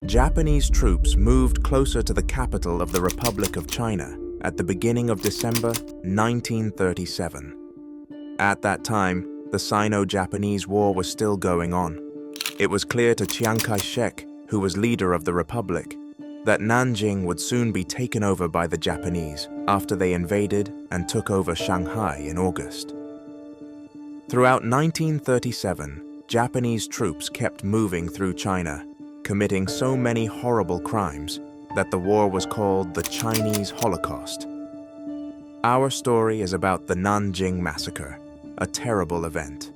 Japanese troops moved closer to the capital of the Republic of China at the beginning of December 1937. At that time, the Sino-Japanese War was still going on. It was clear to Chiang Kai-shek, who was leader of the Republic, that Nanjing would soon be taken over by the Japanese after they invaded and took over Shanghai in August. Throughout 1937, Japanese troops kept moving through China, committing so many horrible crimes that the war was called the Chinese Holocaust. Our story is about the Nanjing Massacre, a terrible event.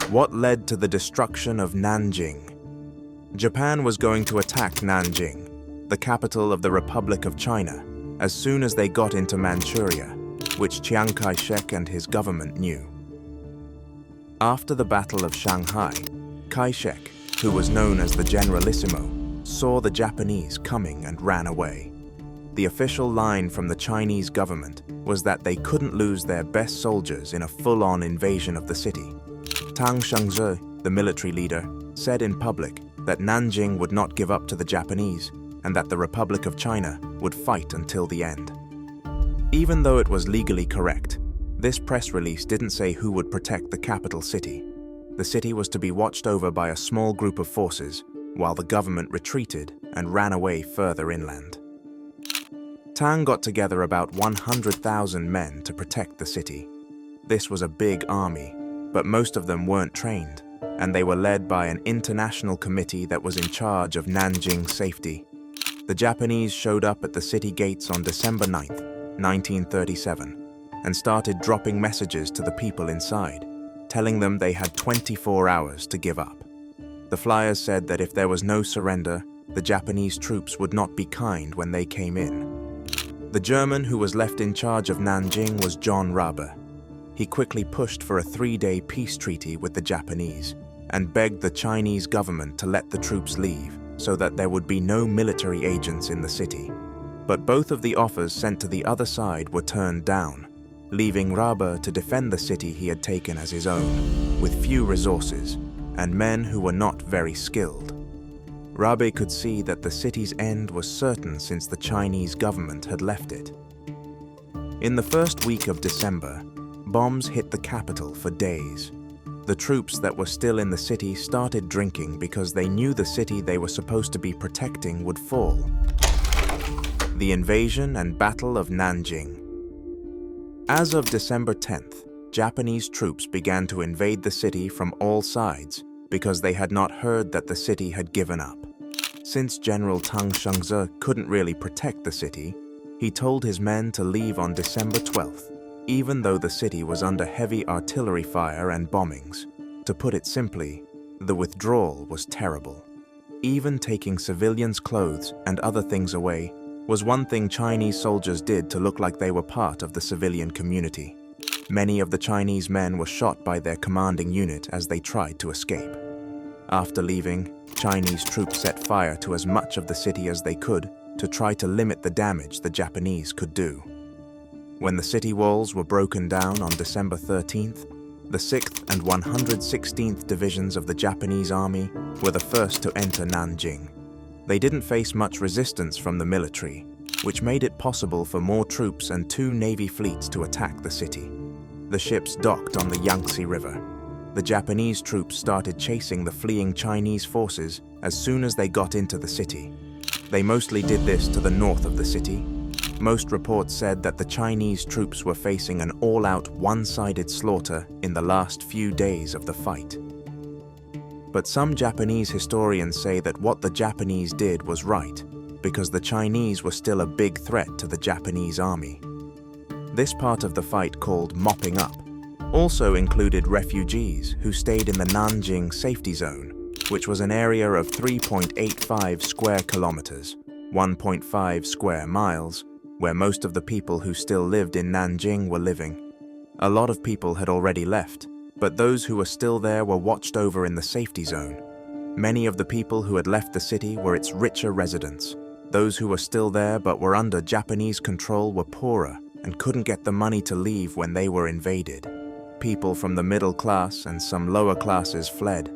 What led to the destruction of Nanjing? Japan was going to attack Nanjing, the capital of the Republic of China, as soon as they got into Manchuria, which Chiang Kai-shek and his government knew. After the Battle of Shanghai, Kai-shek, who was known as the Generalissimo, saw the Japanese coming and ran away. The official line from the Chinese government was that they couldn't lose their best soldiers in a full-on invasion of the city. Tang Shengzhe, the military leader, said in public that Nanjing would not give up to the Japanese and that the Republic of China would fight until the end. Even though it was legally correct, this press release didn't say who would protect the capital city. The city was to be watched over by a small group of forces, while the government retreated and ran away further inland. Tang got together about 100,000 men to protect the city. This was a big army, but most of them weren't trained, and they were led by an international committee that was in charge of Nanjing safety. The Japanese showed up at the city gates on December 9, 1937, and started dropping messages to the people inside, telling them they had 24 hours to give up. The flyers said that if there was no surrender, the Japanese troops would not be kind when they came in. The German who was left in charge of Nanjing was John Rabe. He quickly pushed for a 3-day peace treaty with the Japanese and begged the Chinese government to let the troops leave so that there would be no military agents in the city. But both of the offers sent to the other side were turned down, leaving Rabe to defend the city he had taken as his own, with few resources and men who were not very skilled. Rabe could see that the city's end was certain since the Chinese government had left it. In the first week of December, bombs hit the capital for days. The troops that were still in the city started drinking because they knew the city they were supposed to be protecting would fall. The invasion and Battle of Nanjing. As of December 10th, Japanese troops began to invade the city from all sides because they had not heard that the city had given up. Since General Tang Shengzhe couldn't really protect the city, he told his men to leave on December 12th, even though the city was under heavy artillery fire and bombings. To put it simply, the withdrawal was terrible. Even taking civilians' clothes and other things away was one thing Chinese soldiers did to look like they were part of the civilian community. Many of the Chinese men were shot by their commanding unit as they tried to escape. After leaving, Chinese troops set fire to as much of the city as they could to try to limit the damage the Japanese could do. When the city walls were broken down on December 13th, the 6th and 116th Divisions of the Japanese Army were the first to enter Nanjing. They didn't face much resistance from the military, which made it possible for more troops and 2 Navy fleets to attack the city. The ships docked on the Yangtze River. The Japanese troops started chasing the fleeing Chinese forces as soon as they got into the city. They mostly did this to the north of the city. Most reports said that the Chinese troops were facing an all-out one-sided slaughter in the last few days of the fight. But some Japanese historians say that what the Japanese did was right, because the Chinese were still a big threat to the Japanese army. This part of the fight, called mopping up, also included refugees who stayed in the Nanjing safety zone, which was an area of 3.85 square kilometers, 1.5 square miles, where most of the people who still lived in Nanjing were living. A lot of people had already left, but those who were still there were watched over in the safety zone. Many of the people who had left the city were its richer residents. Those who were still there but were under Japanese control were poorer and couldn't get the money to leave when they were invaded. people from the middle class and some lower classes fled,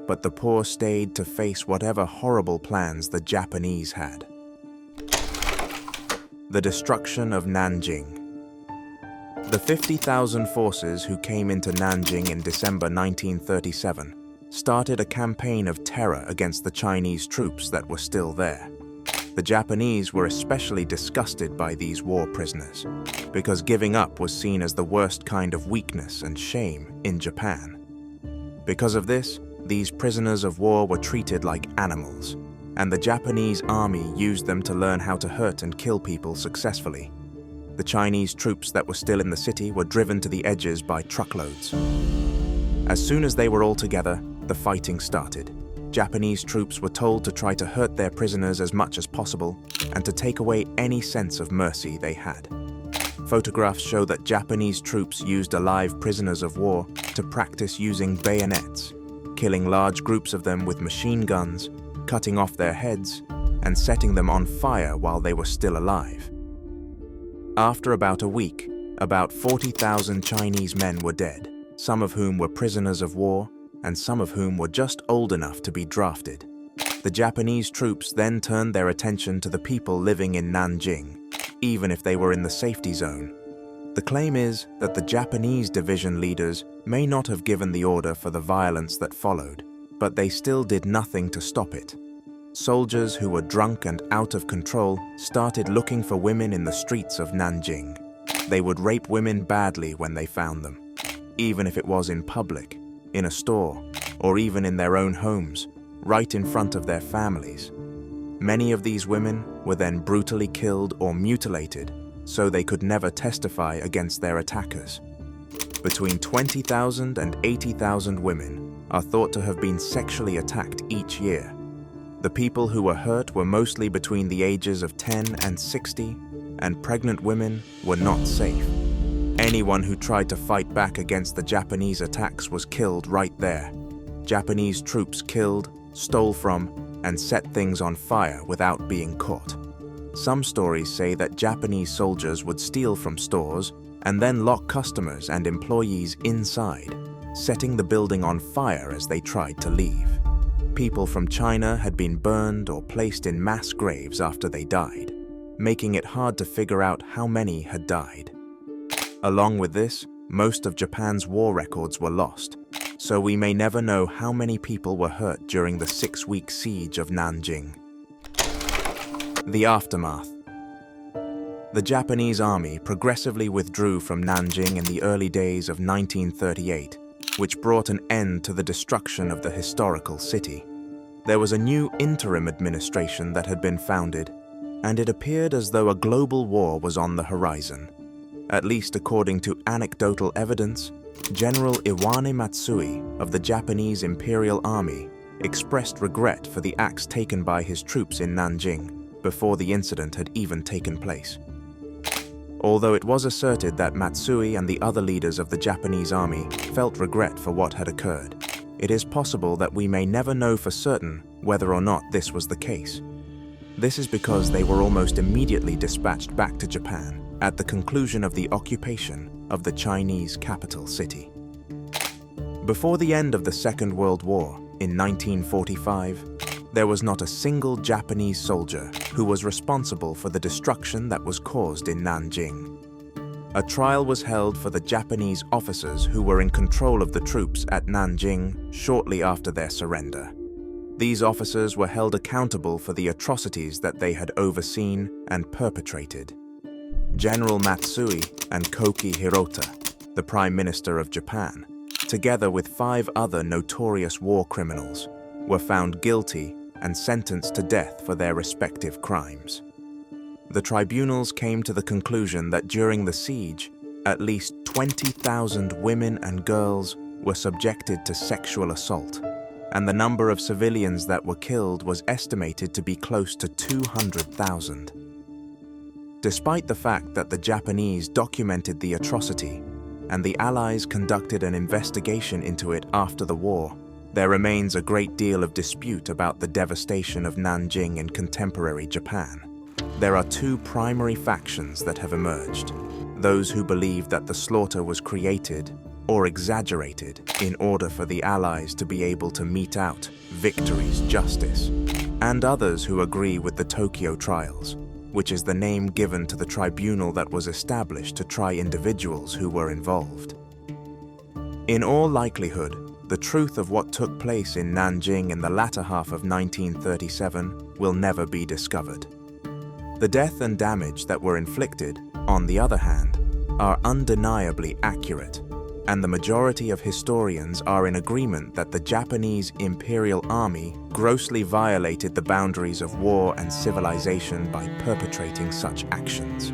but the poor stayed to face whatever horrible plans the Japanese had. The Destruction of Nanjing. The 50,000 forces who came into Nanjing in December 1937 started a campaign of terror against the Chinese troops that were still there. The Japanese were especially disgusted by these war prisoners, because giving up was seen as the worst kind of weakness and shame in Japan. Because of this, these prisoners of war were treated like animals, and the Japanese army used them to learn how to hurt and kill people successfully. The Chinese troops that were still in the city were driven to the edges by truckloads. As soon as they were all together, the fighting started. Japanese troops were told to try to hurt their prisoners as much as possible and to take away any sense of mercy they had. Photographs show that Japanese troops used alive prisoners of war to practice using bayonets, killing large groups of them with machine guns, cutting off their heads, and setting them on fire while they were still alive. After about a week, about 40,000 Chinese men were dead, some of whom were prisoners of war, and some of whom were just old enough to be drafted. The Japanese troops then turned their attention to the people living in Nanjing, even if they were in the safety zone. The claim is that the Japanese division leaders may not have given the order for the violence that followed, but they still did nothing to stop it. Soldiers who were drunk and out of control started looking for women in the streets of Nanjing. They would rape women badly when they found them, even if it was in public, in a store, or even in their own homes, right in front of their families. Many of these women were then brutally killed or mutilated, so they could never testify against their attackers. Between 20,000 and 80,000 women are thought to have been sexually attacked each year. The people who were hurt were mostly between the ages of 10 and 60, and pregnant women were not safe. Anyone who tried to fight back against the Japanese attacks was killed right there. Japanese troops killed, stole from, and set things on fire without being caught. Some stories say that Japanese soldiers would steal from stores and then lock customers and employees inside, setting the building on fire as they tried to leave. People from China had been burned or placed in mass graves after they died, making it hard to figure out how many had died. Along with this, most of Japan's war records were lost, so we may never know how many people were hurt during the 6-week siege of Nanjing. The aftermath. The Japanese army progressively withdrew from Nanjing in the early days of 1938, which brought an end to the destruction of the historical city. There was a new interim administration that had been founded, and it appeared as though a global war was on the horizon. At least according to anecdotal evidence, General Iwane Matsui of the Japanese Imperial Army expressed regret for the acts taken by his troops in Nanjing before the incident had even taken place. Although it was asserted that Matsui and the other leaders of the Japanese army felt regret for what had occurred, it is possible that we may never know for certain whether or not this was the case. This is because they were almost immediately dispatched back to Japan at the conclusion of the occupation of the Chinese capital city. Before the end of the Second World War, in 1945, there was not a single Japanese soldier who was responsible for the destruction that was caused in Nanjing. A trial was held for the Japanese officers who were in control of the troops at Nanjing shortly after their surrender. These officers were held accountable for the atrocities that they had overseen and perpetrated. General Matsui and Koki Hirota, the Prime Minister of Japan, together with 5 other notorious war criminals, were found guilty and sentenced to death for their respective crimes. The tribunals came to the conclusion that during the siege, at least 20,000 women and girls were subjected to sexual assault, and the number of civilians that were killed was estimated to be close to 200,000. Despite the fact that the Japanese documented the atrocity and the Allies conducted an investigation into it after the war, there remains a great deal of dispute about the devastation of Nanjing in contemporary Japan. There are 2 primary factions that have emerged: those who believe that the slaughter was created or exaggerated in order for the Allies to be able to mete out victory's justice, and others who agree with the Tokyo trials, which is the name given to the tribunal that was established to try individuals who were involved. In all likelihood, the truth of what took place in Nanjing in the latter half of 1937 will never be discovered. The death and damage that were inflicted, on the other hand, are undeniably accurate, and the majority of historians are in agreement that the Japanese Imperial Army grossly violated the boundaries of war and civilization by perpetrating such actions.